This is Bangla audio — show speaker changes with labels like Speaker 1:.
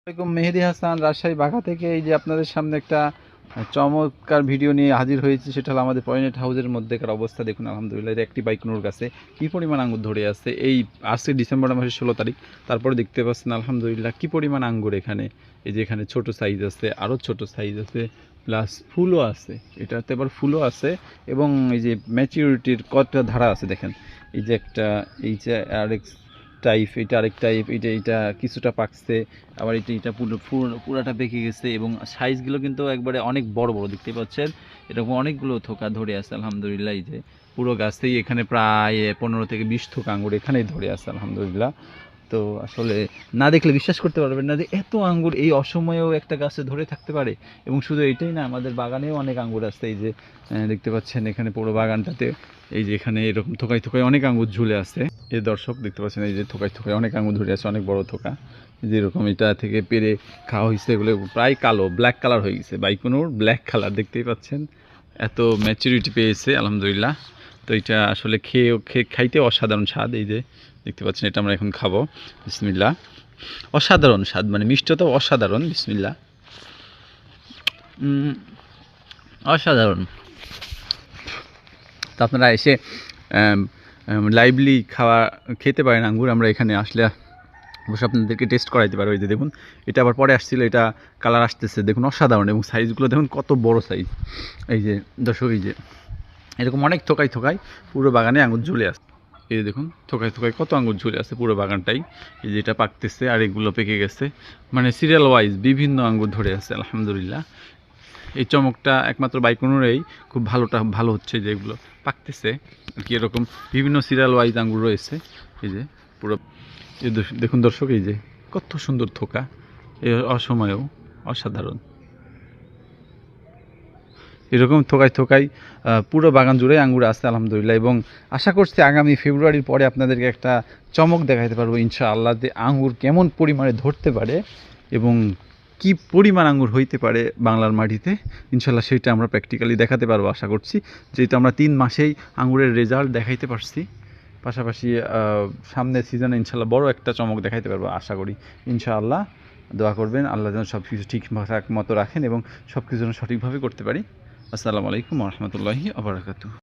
Speaker 1: আসসালামু আলাইকুম, মেহেদি হাসান রাজশাহী বাঘা থেকে। এই যে আপনাদের সামনে একটা চমৎকার ভিডিও নিয়ে হাজির হয়েছি। সেটা হলো আমাদের পয়েন্ট হাউসের মধ্যেকার অবস্থা। দেখুন আলহামদুলিল্লাহ, এর একটি বাইকুনুর গাছে কী পরিমাণ আঙ্গুর ধরে আছে। এই আজকে ডিসেম্বর মাসের 16 তারিখ। তারপরে দেখতে পাচ্ছেন আলহামদুলিল্লাহ কী পরিমাণ আঙ্গুর এখানে। এই যে এখানে ছোট সাইজ আছে, আরও ছোট সাইজ আছে, প্লাস ফুলও আছে। এটাতে আবার ফুলও আছে এবং এই যে ম্যাচিউরিটির কতটা ধারা আছে দেখেন। এই যে একটা, এই যে আরেক টাইপ, এটা আরেক টাইপ, এটা কিছুটা পাকছে, আবার এটা পুরাটা পেকে গেছে এবং সাইজগুলো কিন্তু একবারে অনেক বড় বড় দেখতে পাচ্ছেন। এরকম অনেকগুলো থোকা ধরে আছে আলহামদুলিল্লাহ। এই যে পুরো গাছেই এখানে প্রায় 15 থেকে 20 থোকা আঙ্গুর এখানেই ধরে আছে আলহামদুলিল্লাহ। তো আসলে না দেখলে বিশ্বাস করতে পারবেন না যে এত আঙ্গুর এই অসময়েও একটা গাছে ধরে থাকতে পারে। এবং শুধু এটাই না, আমাদের বাগানেও অনেক আঙ্গুর আছে। এই যে দেখতে পাচ্ছেন এখানে পুরো বাগানটাতে এই যে এখানে এরকম থোকায় থোকায় অনেক আঙ্গুর ঝুলে আছে। এই দর্শক দেখতে পাচ্ছেন এই যে থোকায় থোকায় অনেক আঙ্গুর ধরে আছে, অনেক বড় থোকা। যেরকম এটা থেকে পেরে খাওয়া হয়েছে, এগুলো প্রায় কালো ব্ল্যাক কালার হয়ে গেছে। বাইকুনুর ব্ল্যাক কালার দেখতেই পাচ্ছেন, এত ম্যাচুরিটি পেয়েছে আলহামদুলিল্লাহ। তো এটা আসলে খাইতে অসাধারণ স্বাদ। এই যে দেখতে পাচ্ছেন এটা আমরা এখন খাবো। বিসমিল্লাহ। অসাধারণ স্বাদ, মানে মিষ্টতা অসাধারণ। বিসমিল্লাহ। অসাধারণ। তো আপনারা এসে লাইভলি খেতে পারেন আঙ্গুর। আমরা এখানে আসলে অবশ্যই আপনাদেরকে টেস্ট করাইতে পারবো। এই যে দেখুন, এটা আবার পরে আসছিল, এটা কালার আসতেছে দেখুন, অসাধারণ। এবং সাইজগুলো দেখুন কত বড় সাইজ। এই যে দর্শক, এই যে এরকম অনেক থোকায় থোকায় পুরো বাগানে আঙ্গুর ঝুলে আসে। এই যে দেখুন থোকায় থোকায় কত আঙ্গুর ঝুলে আছে পুরো বাগানটাই। এই যে এটা পাকতেছে আর এগুলো পেকে গেছে, মানে সিরিয়াল ওয়াইজ বিভিন্ন আঙ্গুর ধরে আছে আলহামদুলিল্লাহ। এই চমকটা একমাত্র বাইকুনুরেই খুব ভালো হচ্ছে, যে এগুলো পাকতেছে আর কি। এরকম বিভিন্ন সিরিয়াল ওয়াইজ আঙ্গুর রয়েছে। এই যে পুরো দেখুন দর্শক, এই যে কত সুন্দর থোকা, এই অসময়েও অসাধারণ। এরকম থোকায় থোকায় পুরো বাগান জুড়ে আঙ্গুর আছে আলহামদুলিল্লাহ। এবং আশা করছি আগামী ফেব্রুয়ারির পরে আপনাদেরকে একটা চমক দেখাতে পারবো ইনশাআল্লাহ, যে আঙ্গুর কেমন পরিমাণে ধরতে পারে এবং কি পরিমাণ আঙ্গুর হইতে পারে বাংলার মাটিতে। ইনশাআল্লাহ সেটা আমরা প্র্যাকটিক্যালি দেখাতে পারবো আশা করছি। যেহেতু আমরা 3 মাসেই আঙ্গুরের রেজাল্ট দেখাইতে পারছি, পাশাপাশি সামনের সিজনে ইনশাআল্লাহ বড় একটা চমক দেখাইতে পারবো আশা করি ইনশাআল্লাহ। দোয়া করবেন আল্লাহ যেন সব কিছু ঠিকঠাক মতো রাখেন এবং সব কিছু যেন সঠিকভাবে করতে পারি। আসসালামু আলাইকুম ওয়া রাহমাতুল্লাহি ওয়া বারাকাতুহু।